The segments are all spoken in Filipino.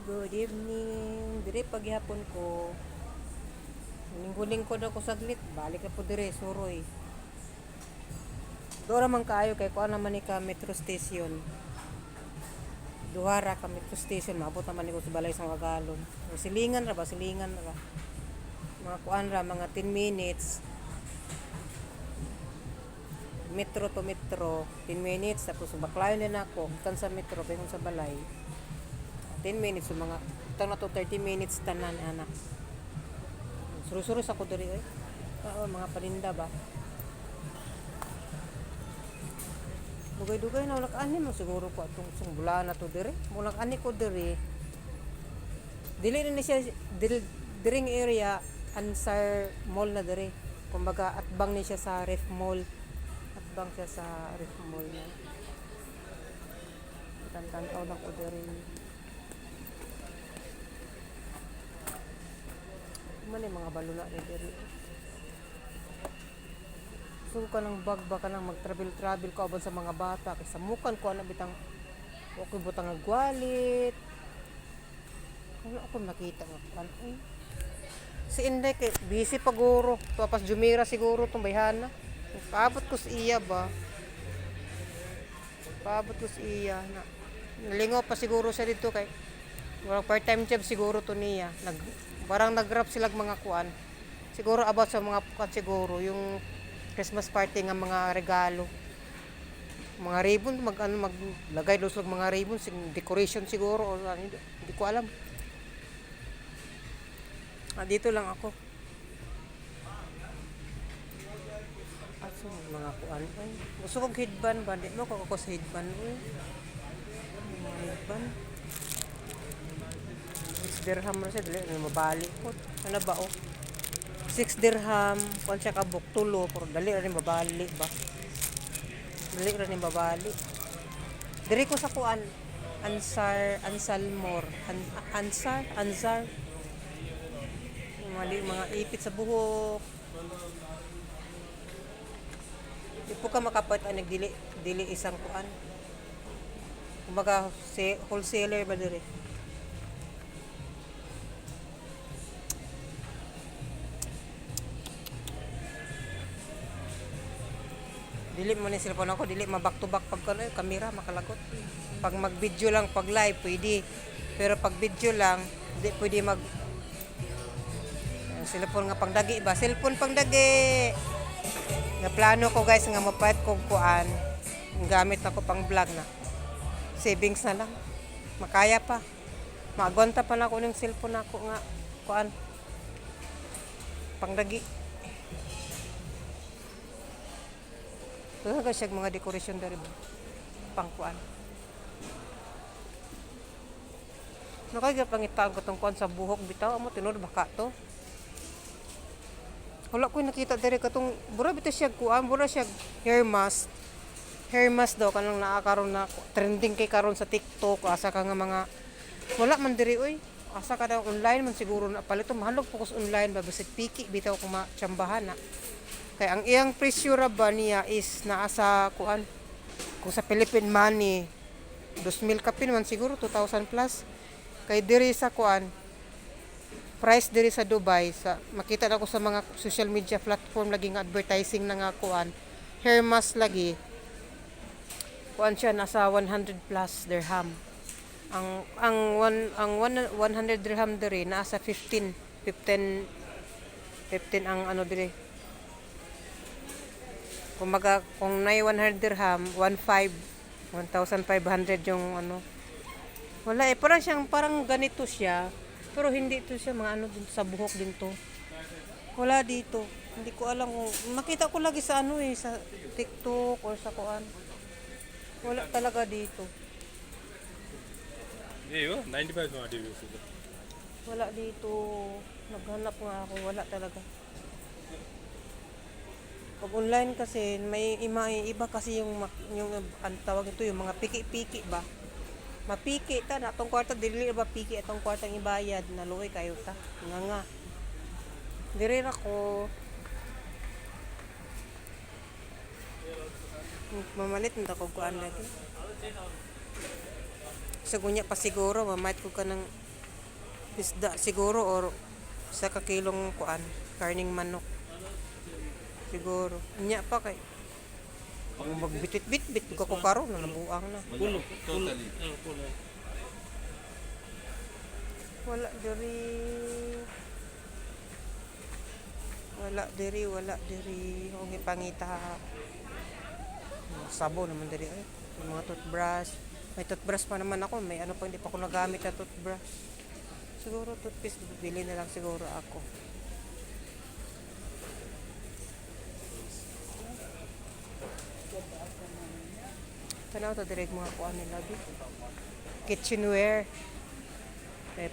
Good evening. Dire paghihapon ko. Huling ko daw ko saglit. Balik na po dire, suroy. Dora man kaayo kay kuan naman ni ka metro station. Duhara ka metro station, maabot naman ni ko sa balay sa Magalon. Silingan ra ba, silingan ra. Mga kuan ra, mga 10 minutes. Metro to metro, 10 minutes. Tapos baklayon din ako, kan sa metro, kaya sa balay. 10 minutes, so mga tang na to 30 minutes tanan anak. Suru-suru sa ko diri oy. Mga paninda ba. Dugay-dugay na ulak ani mo siguro ko atong sung bulan na to diri. Ulak ani ko diri. Dili ni siya diring area Ansar Mall na diri. Kumbaga atbang ni siya sa Ref Mall. Atbang siya sa Ref Mall na. Tan-tan na ko diri. Man mga baluna ni diri. So ka ng bag ba ka nang mag-travel ka abon sa mga bata kaysa mukan ko ana bitang okay butang nagwalit. Wala ako nakita nga kan. Si Inday kay busy paguro. Tuapas Jumira siguro tong bayhana. Paabot ko sa iya ba. Paabot ko sa iya na. Nalingaw pa siguro siya dito kay walang part-time job siguro to niya. Parang nag-grab sila mga kuan. Siguro about sa mga kuan siguro yung Christmas party nga mga regalo. Mga ribbon maglagay dos mga ribbon sing decoration siguro o hindi ko alam. Dito lang ako. Aso mga kuan ay. Gusto kong headband ba? Di mo ko sa headband oy. Mga headband. 6 dirham na siya, dali mabali ko. Ano ba oh? 6 dirham, kung siya kabuk tulo, pero dali rin mabali ba? Dali rin mabali. Diri ko sa kuan, Ansalmor, Ansar. Mga ipit sa buhok. Di po ka makapait ang dili isang kuan. Kumbaga, wholesaler ba diri? Dili mo ni cellphone ako, dili ma back to back pag kamera makalagot. Pag mag-video lang, pag live pwede. Pero pag video lang, di pwede mag cellphone nga pangdagi ba? Cellphone pangdagi. Nga plano ko guys nga mapait kog kuan. Gamit ako pang vlog na. Savings na lang. Makaya pa. Maagwanta pa na ako ng cellphone ako nga kuan. Pangdagi. Talaga siya mga decoration dari ba? Pangkuan. Nakaya pangitaan ko tong kuan sa buhok bitaw amo tinod baka to. Wala ko nakita diri katong bura bitaw siya kuan, bura siya hair mask. Hair mask daw kanang naa karon na trending kay karon sa TikTok asa ka nga mga wala man diri oy. Asa ka daw online man siguro na palito mahalog focus online ba bisig piki bitaw ko matsambahan na. Kay ang iyang presyo ra ba niya is naa sa kuan kung sa Philippine money 2,000 kapin man siguro 2,000 plus. Kay diri sa kuan price diri sa Dubai sa makita na ko sa mga social media platform lagi nga advertising na nga kuan hair mask lagi kuan siya nasa 100 plus dirham. Ang 100 dirham diri nasa 15 ang ano diri. Kung nay 100 dirham, 1,500 yung ano. Wala parang ganito siya. Pero hindi to siya mga ano din sa buhok din to. Wala dito. Hindi ko alam kung makita ko lagi sa ano sa TikTok or sa kuan. Wala talaga dito. Wala dito. Naghanap nga ako, wala talaga. Pag online kasi may iba kasi yung ang tawag ito yung mga piki-piki ba. Mapiki ta na atong kwarta dili ba piki atong kwartang ibayad na luoy kayo ta. Nga. Diri ra ko mamalit nta ko kuan lagi. Sa gunya pa siguro mamait ko ka ng isda siguro or sa kakilong kuan, karning manok. Siguro. Nya pa kay kung magbitit-bit ko karon na nabuang na. Pulo. Pulo. Wala diri. Wala diri. Ang ipangita. Sabo naman diri ay. Yung mga toothbrush. May toothbrush pa naman ako. May ano pa hindi pa ako nagamit na toothbrush. Siguro toothpaste bili na lang siguro ako. Tanaw to direct mga kuan nila bi. Kitchenware.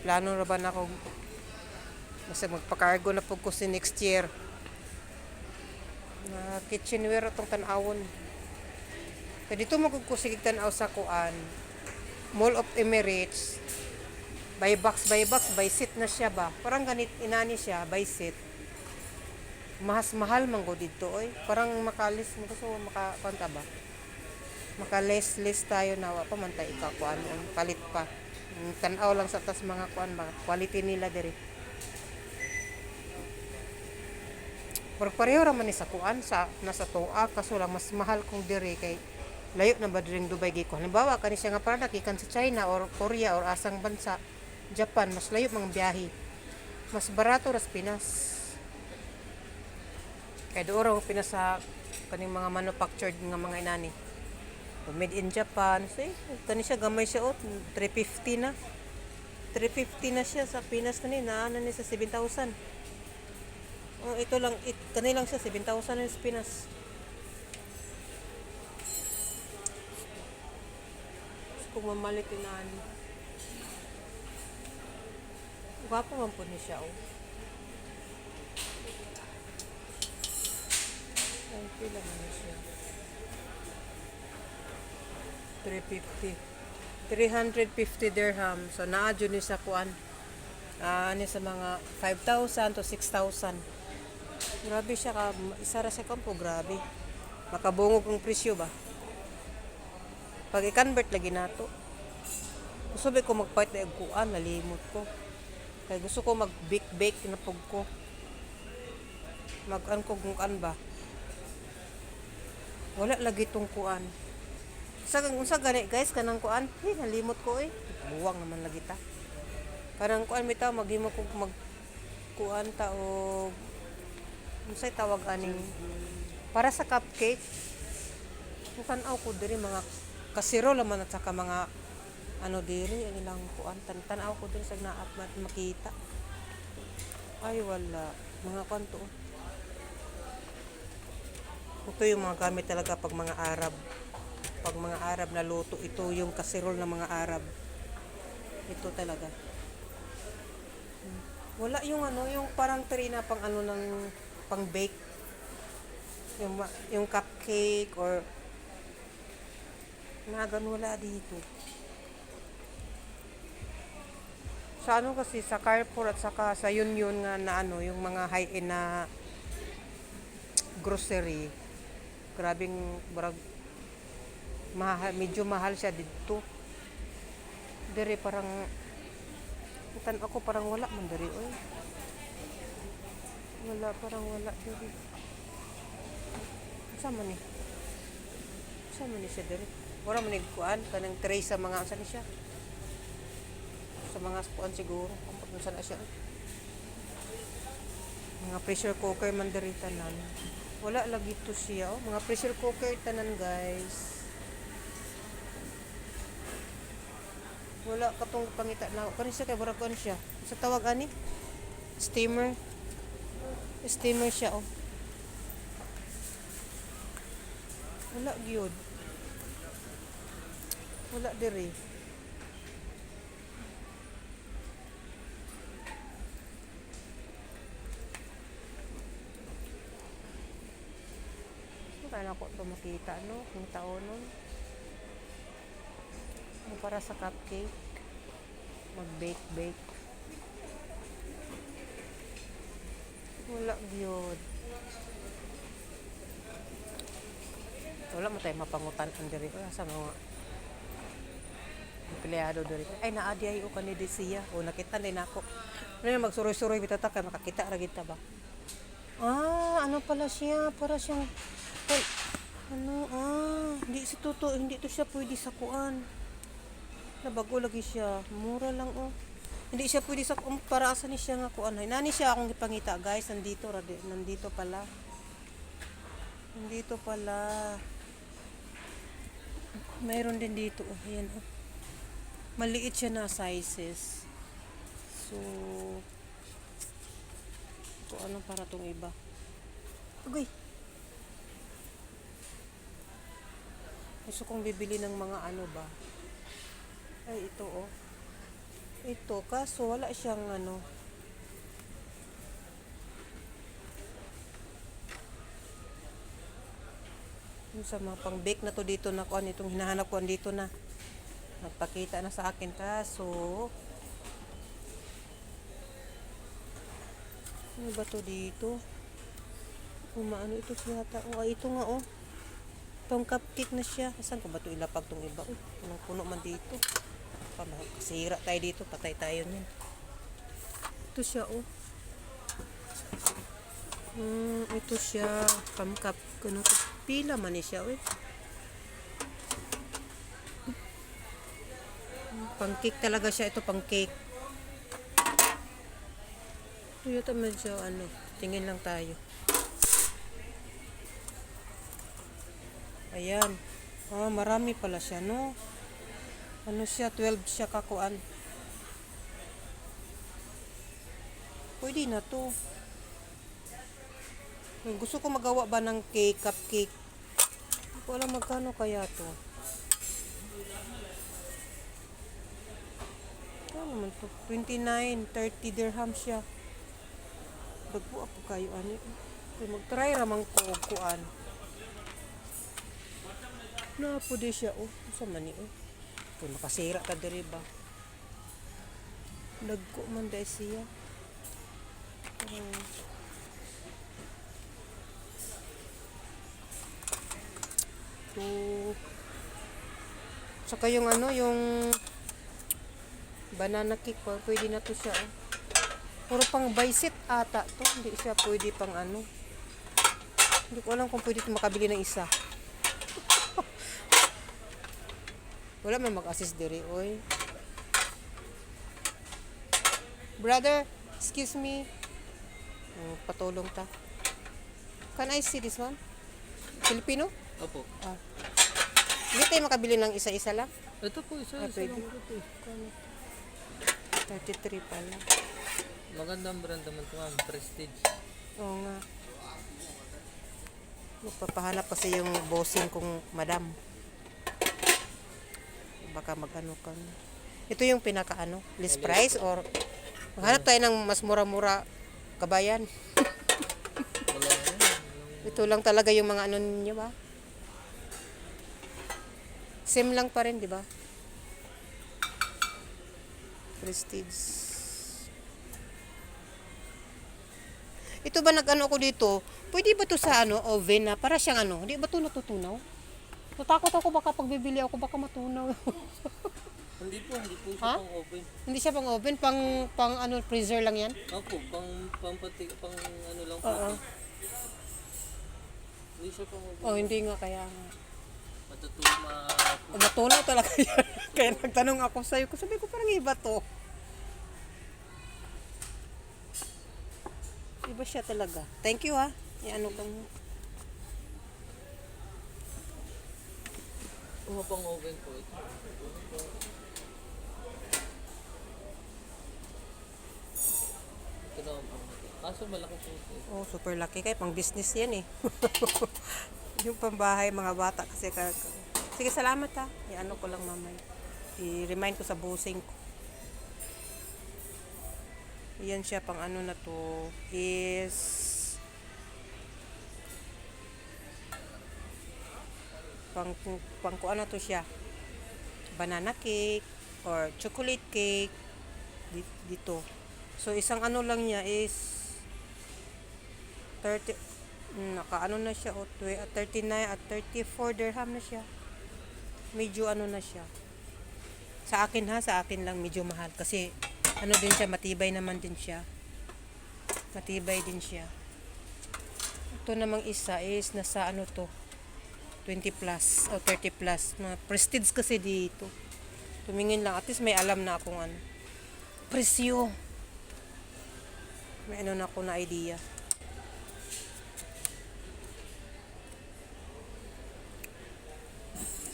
Plano ra ba na ako basta magpa-cargo na pug ko si next year. Na kitchenware atong tan-awon. Kaya dito magkukusig tan-aw sa kuan. Mall of Emirates. By box, by seat na siya ba? Parang ganit inani siya, by seat. Mahal man go dito oy. Parang makalis mo gusto makakanta ba? Maka-less tayo na wa pa man tayo ikakuan palit pa. Tan-aw lang sa tas mga kuan ba, quality nila diri. Pero pareho ra man ni sa kuan sa nasa tuwa kaso lang mas mahal kung diri kay layo na ba diring Dubai giko. Halimbawa kani siya nga product ikan sa China or Korea or asang bansa, Japan, mas layo mga biyahe. Mas barato ras Pinas. Kaya doon Pinas sa kaning mga manufactured nga mga inani. Made in Japan. Say, kani siya gamay siya 350 na. 350 na siya sa Pinas kanina, ano ni sa 7,000. Oh, ito lang kanina lang siya 7,000 na sa Pinas. Kung mamalit inani. Gwapo man po ni siya oh. Ay, pila man siya. 350 dirham. So naadyo ni sa kuan. Ani sa mga 5,000 to 6,000. Grabe siya ka isa ra sa kampo, grabe. Makabungog ang presyo ba? Pag i-convert lagi nato. Gusto ko magpait na kuan, nalimot ko. Kaya gusto ko mag-bake na pug ko. Mag-an ko kung kan ba. Wala lagi tong kuan. Unsa gani guys kanang kuan? Nalimot ko buwang naman lagi ta. Karang kuan bitaw maghimo ko mag kuan ta og unsay tawag aning para sa cupcake. Tan-aw ko diri mga kasiro laman at saka mga ano diri ilang kuan tan-aw ko diri sa naap makita. Ay wala mga kuan to. Ito yung mga gamit talaga pag mga Arab. Pag mga Arab na luto, ito yung kasirol ng mga Arab. Ito talaga. Wala yung ano, yung parang trina pang ano ng pang bake. Yung cupcake or nagan wala dito. Sa ano kasi sa Carrefour at saka sa Union nga na ano, yung mga high-end na grocery. Grabing medyo mahal siya dito. Dere parang tan ako parang wala man dere oy. Parang wala dere. Sama ni siya dere. Wala man kuan kanang tray sa mga asa ni siya. Sa mga kuan siguro kung saan na siya. Mga pressure cooker man dere tanan. Wala lagi to siya oh. Mga pressure cooker tanan guys. Wala katong pangita na kani siya kay barag kuan siya sa tawag ani steamer siya oh. Wala gyud wala diri kaya ko to makita no kung taonon para sa cupcake mag-bake wala gyud wala mo tayo mapangutan ang diri sa mga Empleyado diri. Ay naadi ay o kanidi siya. O nakita din ako. Ano na magsuroy-suroy bitata kay makakita ra kita ba. Ah, ano pala siya? Para siyang ay, hindi si Toto, hindi to siya pwede sa kuan. Nabago lagi siya. Mura lang oh. Hindi siya pwede sa para asa ni siya nga kuan. Nani siya akong ipangita, guys. Nandito pala. Nandito pala. Mayroon din dito. Oh, ayan oh. Maliit siya na sizes. So, ito ano para tong iba. Agay. Gusto kong bibili ng mga ano ba. Ay, ito oh. Ito, kaso wala siyang ano. Yung sa mga pang-bake na to dito na kuan itong hinahanap ko dito na. Nagpakita na sa akin kaso ano ba to dito? Umaano ito siya yata. Oh, ito nga oh. Pang cupcake na siya. Saan ko ba ito ilapag tong iba? Uy, puno man dito. Kasira tayo dito. Patay tayo niyan. Ito siya oh. Ito siya. Pang cupcake. Pila man ni siya. Uy. Pang cake talaga siya. Ito pang cake. Ito yata medyo ano. Tingin lang tayo. Ayan. Marami pala siya, no? Ano siya? 12 siya kakuan. Pwede na to. Gusto ko magawa ba ng cake, cupcake? Hindi ko alam magkano kaya to. Ano naman to? 29, 30 dirham siya. Dagpo ako kayo, ano? Mag-try ramang ko, kuan. Napo di siya, oh. Sa mani, oh. Kung makasira ka diri ba? Nagko man dahil siya. To. Saka yung ano, yung banana cake, pwede na to siya, oh. Puro pang bicep ata to. Hindi siya pwede pang ano. Hindi ko alam kung pwede ito makabili ng isa. Wala man mag-assist diri, oy. Brother, excuse me. Patulong ta. Can I see this one? Filipino? Opo. Hindi tayo makabili ng isa-isa lang? Ito po, isa Pwede. lang po ito. 33 pala. Magandang brand naman ito, ma'am. Prestige. Oo nga. Magpapahanap kasi yung bossing kong madam. Baka mag-ano ka. Ito yung pinaka-ano, list price or maghanap tayo ng mas mura-mura kabayan. Wala yan. Ito lang talaga yung mga ano ninyo ba? Same lang pa rin, di ba? Prestige. Ito ba nag-ano ako dito? Pwede ba to sa ano, oven na para siyang ano? Hindi ba to natutunaw? Natakot ako baka pag bibili ako baka matunaw. Hindi po siya Ha? pang oven. Hindi siya pang oven, pang ano, freezer lang yan? Opo, pang ano lang po. Oo. Hindi siya pang oven. Oh, hindi nga kaya nga. Matunaw Matunaw talaga yan. Kaya nagtanong ako sa'yo. Sabi ko parang iba to. Iba siya talaga. Thank you ha. Ano kang... pang oven po ito. Ito naman po. Kaso malaki po ito. Oh, super laki. Kaya pang business yan eh. Yung pambahay, mga bata kasi. Sige, salamat ha. Ano ko lang mamay. I-remind ko sa busing ko. Yan siya pang ano na to is pang ano to siya, banana cake or chocolate cake dito. So isang ano lang niya is 30 naka-ano na siya 39 at 34 dirham na siya. Medyo ano na siya. Sa akin ha, sa akin lang medyo mahal. Kasi ano din siya, matibay naman din siya. Matibay din siya. Ito namang isa is nasa ano to, 20 plus o 30 plus. Mga prestige kasi dito. Tumingin lang, at least may alam na akong ano. Presyo. May ano na ako na idea.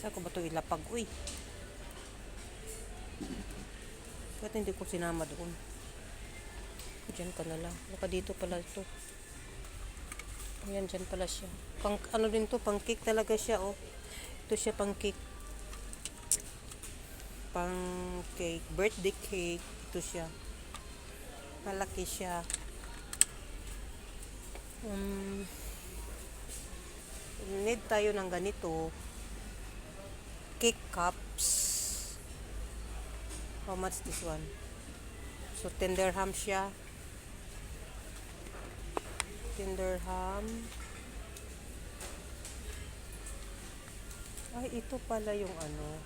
Saan ko ba ito ilapag? Uy. Ba't hindi ko sinama doon? Diyan ka na lang. Baka dito pala ito. Ayan, dyan pala siya. Pang, ano din to, pang cake talaga siya, oh. Ito siya pang cake. Pang cake. Birthday cake. Ito siya. Malaki siya. Need tayo ng ganito. Cake cups. How much this one? So, 10 dirham siya. 10 dirham. Ay, ito pala yung ano.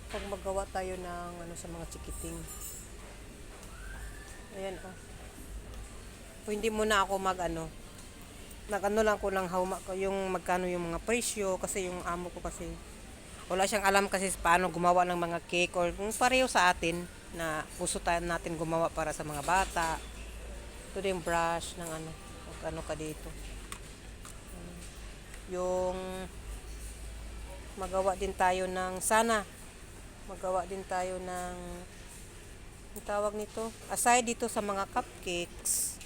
Pag magawa tayo ng ano sa mga chikiting. Ayan, oh. O, hindi muna ako mag-ano. Nag-ano lang ko lang yung magkano yung mga presyo. Kasi yung amo ko kasi wala siyang alam kasi paano gumawa ng mga cake or kung pareho sa atin na gusto natin gumawa para sa mga bata. Ito din yung brush ng ano. Ano ka dito. Yung magawa din tayo ng magawa din tayo ng ang tawag nito. Aside dito sa mga cupcakes.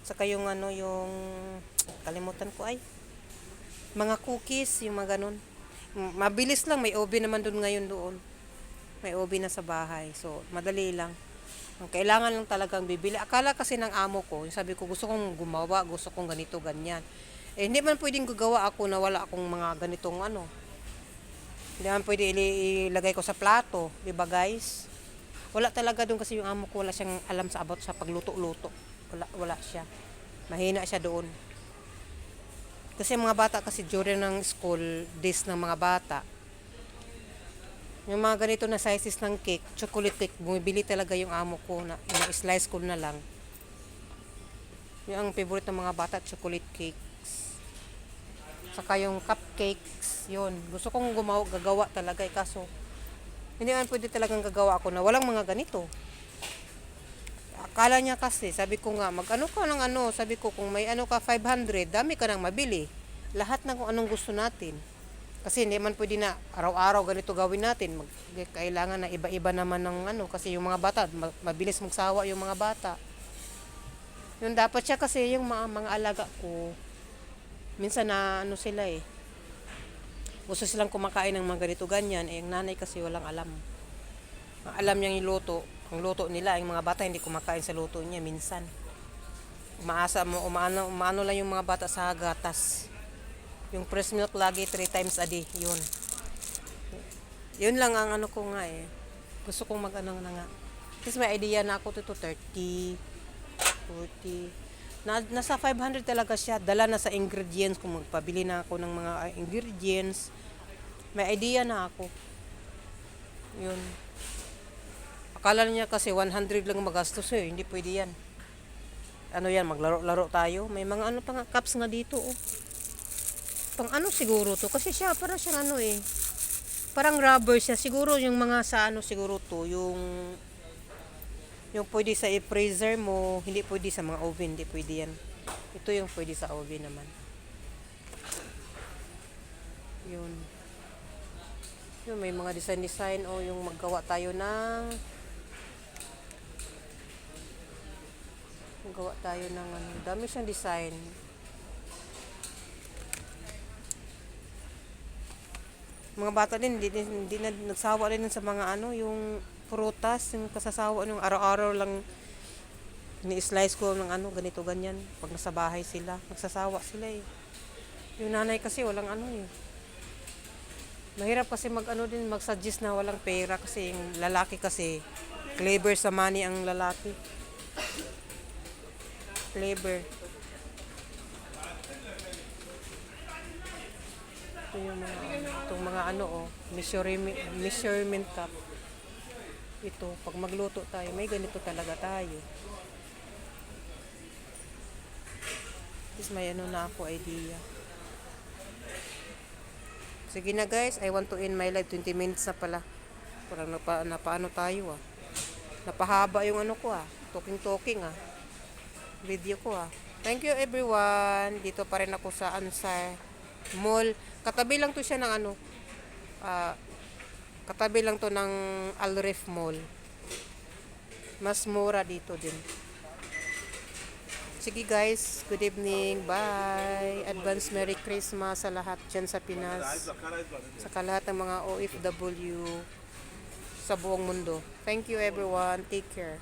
Saka yung ano yung kalimutan ko ay mga cookies, yung mga ganun. Mabilis lang, may oven naman doon ngayon doon. May oven na sa bahay. So, madali lang. Ang kailangan lang talagang bibili. Akala kasi ng amo ko, sabi ko gusto kong gumawa, gusto kong ganito, ganyan. Eh, hindi man pwedeng gagawa ako na wala akong mga ganitong ano. Hindi man pwede ilagay ko sa plato. Diba guys? Wala talaga doon kasi yung amo ko, wala siyang alam sa about sa pagluto-luto. Wala siya. Mahina siya doon. Kasi mga bata kasi during ng school days ng mga bata, yung mga ganito na sizes ng cake, chocolate cake, bumibili talaga yung amo ko na slice ko na lang. Yung ang favorite ng mga bata, chocolate cakes. Saka yung cupcakes, yun. Gusto kong gagawa talaga kaso hindi man pwede talagang gagawa ako na walang mga ganito. Akala niya kasi, sabi ko nga, mag-ano ka ng ano, sabi ko kung may ano ka 500, dami ka nang mabili. Lahat ng kung anong gusto natin. Kasi hindi man pwede na araw-araw ganito gawin natin. Kailangan na iba-iba naman ng ano, kasi yung mga bata, mabilis magsawa yung mga bata. Yung dapat siya kasi, yung mga alaga ko, minsan na ano sila eh. Gusto silang kumakain ng mga ganito ganyan, eh yung nanay kasi walang alam. Alam niyang iluto. Ang luto nila, yung mga bata hindi kumakain sa luto niya minsan. Umaano lang yung mga bata sa gatas. Yung fresh milk lagi 3 times a day, yun. Yun lang ang ano ko nga eh. Gusto kong mag-ano na nga. Kasi may idea na ako to 30, 40. Nasa 500 talaga siya. Dala na sa ingredients. Kung magpabili na ako ng mga ingredients, may idea na ako. Yun. Akala niya kasi 100 lang magastos eh. Hindi pwede yan. Ano yan, maglaro-laro tayo. May mga ano pa nga, cups nga dito oh. Pang ano siguro to? Kasi siya, parang siyang ano eh. Parang rubber siya. Siguro yung mga sa ano siguro to. Yung pwede sa freezer mo. Hindi pwede sa mga oven. Hindi pwede yan. Ito yung pwede sa oven naman. Yun. Yun, may mga design o yung maggawa tayo ng ano, dami siyang design. Mga bata din, hindi na nagsawa rin sa mga ano, yung prutas, yung kasasawa, yung araw-araw lang ni-slice ko ng ano, ganito, ganyan. Pag nasa bahay sila, nagsasawa sila eh. Yung nanay kasi walang ano eh. Mahirap kasi mag-suggest na walang pera kasi yung lalaki kasi, clever sa money ang lalaki. Clever. Ito yung mga, itong mga ano oh, measurement cup. ito, pag magluto tayo, may ganito talaga tayo. Tapos may ano na ako idea. Sige na guys, I want to end my live. 20 minutes na pala. Parang napaano tayo ah. Napahaba yung ano ko ah. Talking video ko ah. Thank you everyone. Dito pa rin ako sa Ansar Mall. Katabi lang to siya ng ano. Katabi lang to ng Alref Mall. Mas mura dito din. Sige guys, good evening. Bye. Advance Merry Christmas sa lahat dyan sa Pinas. Sa lahat ng mga OFW sa buong mundo. Thank you everyone. Take care.